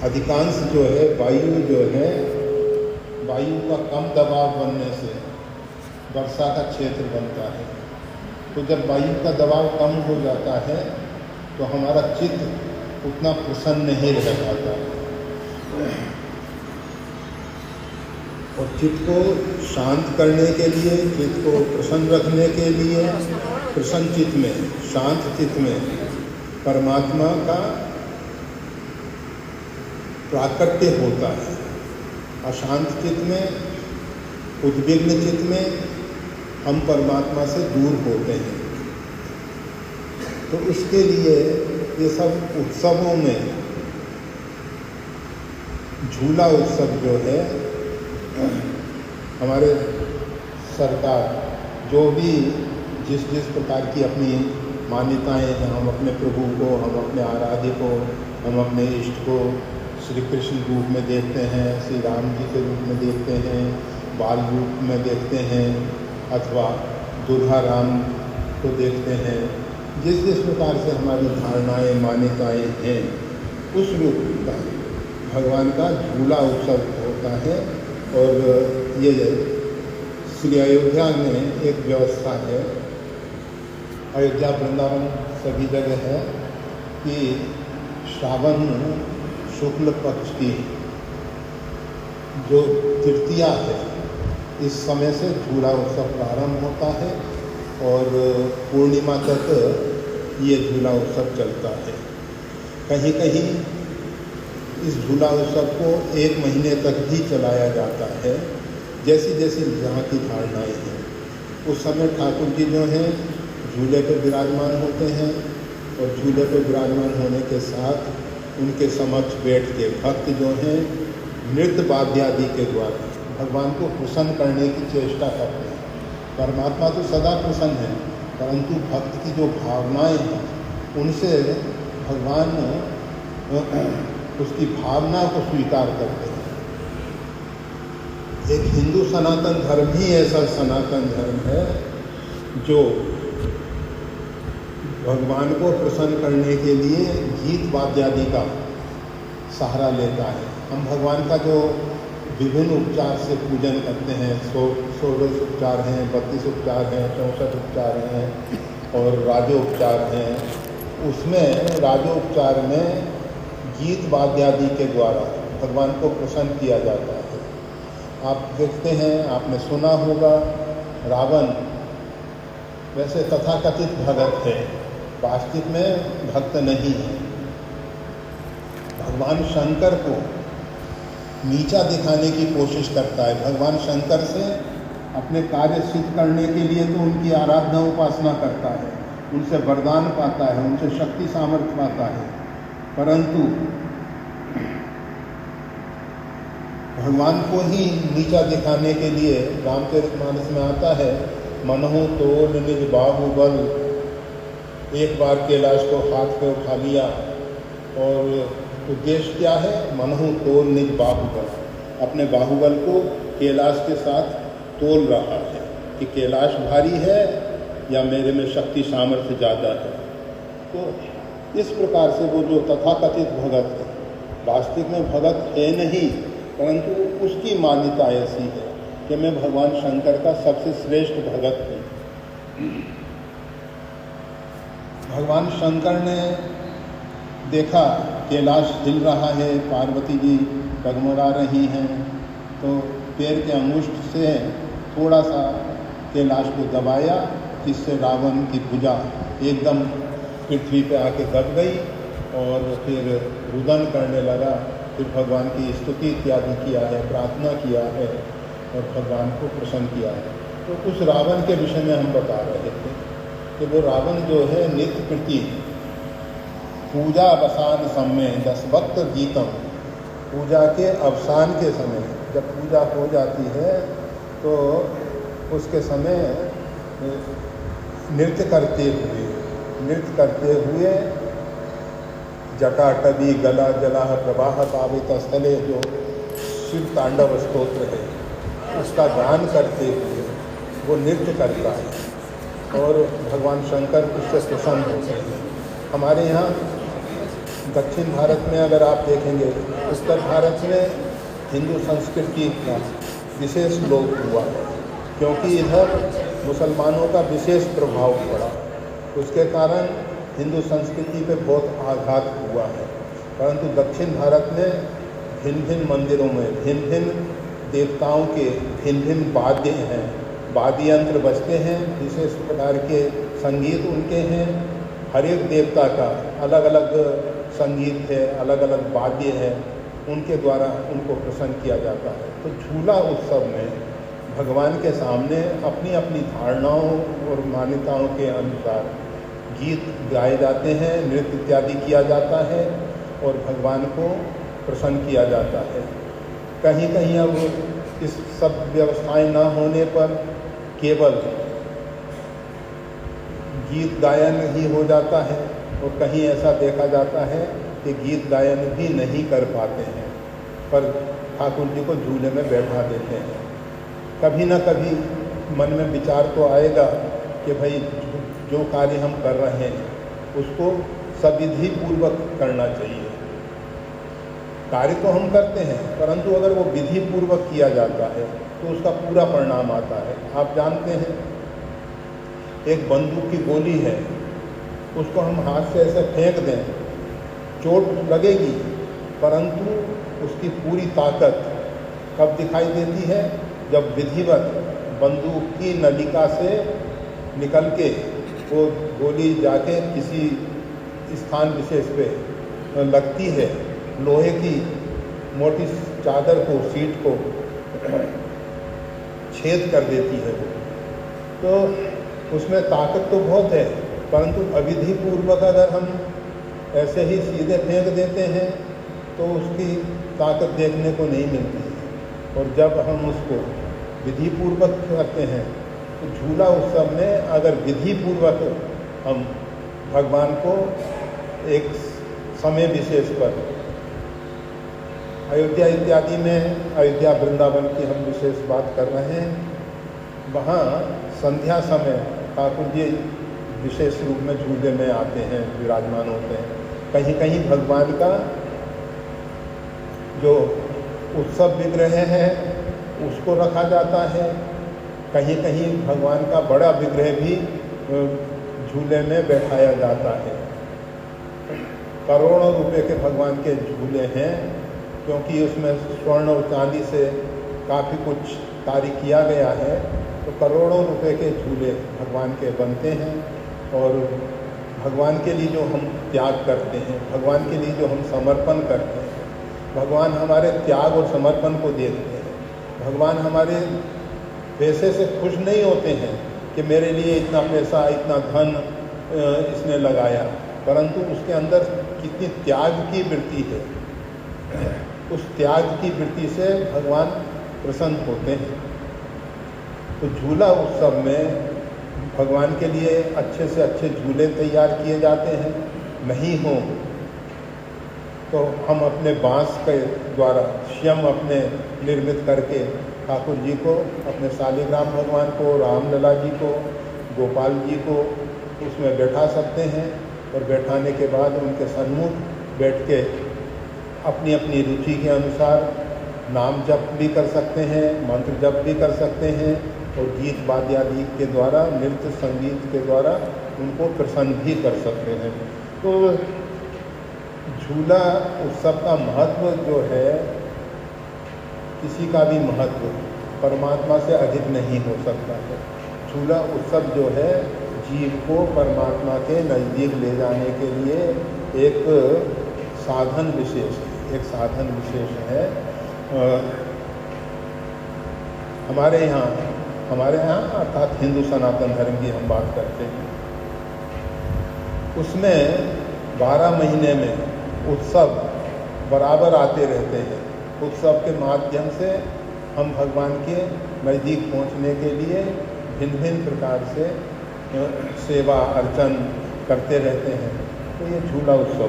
अधिकांश जो है वायु जो है, वायु का कम दबाव बनने से वर्षा का क्षेत्र बनता है। तो जब वायु का दबाव कम हो जाता है तो हमारा चित्त उतना प्रसन्न नहीं रह पाता, और चित्त को शांत करने के लिए, चित्त को प्रसन्न रखने के लिए, प्रसन्न चित्त में, शांत चित्त में परमात्मा का प्राकट्य होता है। अशांत चित्त में, उद्विग्न चित्त में हम परमात्मा से दूर होते हैं। तो इसके लिए ये सब उत्सवों में झूला उत्सव जो है, हमारे सरकार जो भी जिस जिस प्रकार की अपनी मान्यताएं हैं, हम अपने प्रभु को, हम अपने आराध्य को, हम अपने इष्ट को श्री कृष्ण रूप में देखते हैं, श्री राम जी के रूप में देखते हैं, बाल रूप में देखते हैं, अथवा दुल्हा राम को देखते हैं। जिस जिस प्रकार से हमारी धारणाएं, मान्यताएं हैं, उस रूप का भगवान का झूला उत्सव होता है। और ये श्री अयोध्या में एक व्यवस्था है, अयोध्या वृंदावन सभी जगह है, कि श्रावण शुक्ल पक्ष की जो तृतीया है, इस समय से झूला उत्सव प्रारंभ होता है और पूर्णिमा तक ये झूला उत्सव चलता है। कहीं कहीं इस झूला उत्सव को 1 महीने तक भी चलाया जाता है, जैसी जैसी जहाँ की धारणाएँ हैं। उस समय ठाकुर जी जो हैं झूले पर विराजमान होते हैं, और झूले पर विराजमान होने के साथ उनके समक्ष बैठ के भक्त जो हैं नृत्य वाद्यादि के द्वारा भगवान को प्रसन्न करने की चेष्टा करते हैं। परमात्मा तो सदा प्रसन्न है, परंतु भक्त की जो भावनाएं हैं उनसे भगवान उसकी भावना को स्वीकार करते हैं। एक हिंदू सनातन धर्म ही ऐसा सनातन धर्म है जो भगवान को प्रसन्न करने के लिए गीत वाद्यादि का सहारा लेता है। हम भगवान का जो विभिन्न उपचार से पूजन करते हैं, 16 उपचार हैं, 32 उपचार हैं, 64 उपचार हैं और राजोपचार हैं, उसमें राजोपचार में गीत वाद्यादि के द्वारा भगवान को प्रसन्न किया जाता है। आप देखते हैं, आपने सुना होगा, रावण वैसे तथाकथित भगत है, वास्तविक में भक्त नहीं है। भगवान शंकर को नीचा दिखाने की कोशिश करता है। भगवान शंकर से अपने कार्य सिद्ध करने के लिए तो उनकी आराधना उपासना करता है, उनसे वरदान पाता है, उनसे शक्ति सामर्थ्य पाता है, परंतु भगवान को ही नीचा दिखाने के लिए रामचरितमानस में आता है, मनहु तोल निज बाहुबल, एक बार कैलाश को हाथ पे उठा लिया। और उद्देश्य क्या है? मनहु तोल निज बाहुबल, अपने बाहुबल को कैलाश के साथ तोल रहा है कि कैलाश भारी है या मेरे में शक्ति सामर्थ्य ज़्यादा है। तो इस प्रकार से वो जो तथाकथित भगत है, वास्तविक में भगत है नहीं, परंतु उसकी मान्यता ऐसी है कि मैं भगवान शंकर का सबसे श्रेष्ठ भगत हूँ। भगवान शंकर ने देखा कैलाश हिल रहा है, पार्वती जी डगमगा रही हैं, तो पैर के अंगुष्ठ से थोड़ा सा कैलाश को दबाया, जिससे रावण की भुजा एकदम पृथ्वी पे आके दब गई और फिर रुदन करने लगा। फिर भगवान की स्तुति इत्यादि किया है, प्रार्थना किया है और भगवान को प्रसन्न किया है। तो उस रावण के विषय में हम बता रहे थे कि वो रावण जो है नित्य प्रति पूजा अवसान समय 10 वक्त गीतम, पूजा के अवसान के समय जब पूजा हो जाती है तो उसके समय नृत्य करते हुए जटाटवी गला जला प्रवाह पावित स्थले, जो शिव तांडव स्तोत्र है उसका गान करते हुए वो नृत्य करता है और भगवान शंकर उससे प्रसन्न होते हैं। हमारे यहाँ दक्षिण भारत में अगर आप देखेंगे, उत्तर भारत में हिंदू संस्कृति का विशेष लोप हुआ, क्योंकि इधर मुसलमानों का विशेष प्रभाव पड़ा। उसके कारण हिंदू संस्कृति पे बहुत आघात हुआ है। परंतु दक्षिण भारत में भिन्न भिन्न मंदिरों में भिन्न भिन्न देवताओं के भिन्न भिन्न वाद्य हैं, वाद्य यंत्र बजते हैं, विशेष प्रकार के संगीत उनके हैं। हर एक देवता का अलग अलग संगीत है, अलग अलग वाद्य है, उनके द्वारा उनको प्रसन्न किया जाता है। तो झूला उत्सव में भगवान के सामने अपनी अपनी धारणाओं और मान्यताओं के अनुसार गीत गाए जाते हैं, नृत्य इत्यादि किया जाता है और भगवान को प्रसन्न किया जाता है। कहीं कहीं अब इस सब व्यवस्थाएं न होने पर केवल गीत गायन ही हो जाता है और कहीं ऐसा देखा जाता है कि गीत गायन भी नहीं कर पाते हैं, पर ठाकुर जी को झूले में बैठा देते हैं। कभी न कभी मन में विचार तो आएगा कि भाई जो कार्य हम कर रहे हैं उसको सविधि पूर्वक करना चाहिए। कार्य तो हम करते हैं, परंतु अगर वो विधि पूर्वक किया जाता है तो उसका पूरा परिणाम आता है। आप जानते हैं, एक बंदूक की गोली है, उसको हम हाथ से ऐसे फेंक दें, चोट लगेगी, परंतु उसकी पूरी ताकत कब दिखाई देती है? जब विधिवत बंदूक की नलिका से निकल के वो गोली जाके किसी स्थान विशेष पे लगती है, लोहे की मोटी चादर को, सीट को छेद कर देती है वो। तो उसमें ताकत तो बहुत है, परंतु अविधि पूर्वक अगर हम ऐसे ही सीधे फेंक देते हैं तो उसकी ताकत देखने को नहीं मिलती है। और जब हम उसको विधि पूर्वक करते हैं तो झूला उत्सव में अगर विधि पूर्वक हम भगवान को एक समय विशेष पर, अयोध्या इत्यादि में, अयोध्या वृंदावन की हम विशेष बात कर रहे हैं, वहाँ संध्या समय ठाकुर जी विशेष रूप में झूले में आते हैं, विराजमान होते हैं। कहीं कहीं भगवान का जो उत्सव विग्रह है उसको रखा जाता है, कहीं कहीं भगवान का बड़ा विग्रह भी झूले में बैठाया जाता है। करोड़ों रुपए के भगवान के झूले हैं, क्योंकि उसमें स्वर्ण और चांदी से काफ़ी कुछ कार्य किया गया है। तो करोड़ों रुपए के झूले भगवान के बनते हैं और भगवान के लिए जो हम त्याग करते हैं, भगवान के लिए जो हम समर्पण करते हैं, भगवान हमारे त्याग और समर्पण को देखते हैं। भगवान हमारे पैसे से खुश नहीं होते हैं कि मेरे लिए इतना पैसा, इतना धन इसने लगाया, परंतु उसके अंदर कितनी त्याग की वृत्ति है, उस त्याग की वृत्ति से भगवान प्रसन्न होते हैं। तो झूला उत्सव में भगवान के लिए अच्छे से अच्छे झूले तैयार किए जाते हैं। नहीं हो तो हम अपने बांस के द्वारा स्वयं अपने निर्मित करके ठाकुर जी को, अपने शालिग्राम भगवान को, रामलला जी को, गोपाल जी को उसमें बैठा सकते हैं और बैठाने के बाद उनके सन्मुख बैठ के अपनी अपनी रुचि के अनुसार नाम जप भी कर सकते हैं, मंत्र जप भी कर सकते हैं और गीत वाद्य आदि के द्वारा, नृत्य संगीत के द्वारा उनको प्रसन्न भी कर सकते हैं। तो झूला उत्सव का महत्व जो है, किसी का भी महत्व परमात्मा से अधिक नहीं हो सकता है। झूला उत्सव जो है जीव को परमात्मा के नज़दीक ले जाने के लिए एक साधन विशेष है। हमारे यहाँ अर्थात हिंदू सनातन धर्म की हम बात करते हैं, उसमें 12 महीने में उत्सव बराबर आते रहते हैं। उत्सव के माध्यम से हम भगवान के नज़दीक पहुंचने के लिए भिन्न भिन्न प्रकार से सेवा अर्चन करते रहते हैं। तो ये झूला उत्सव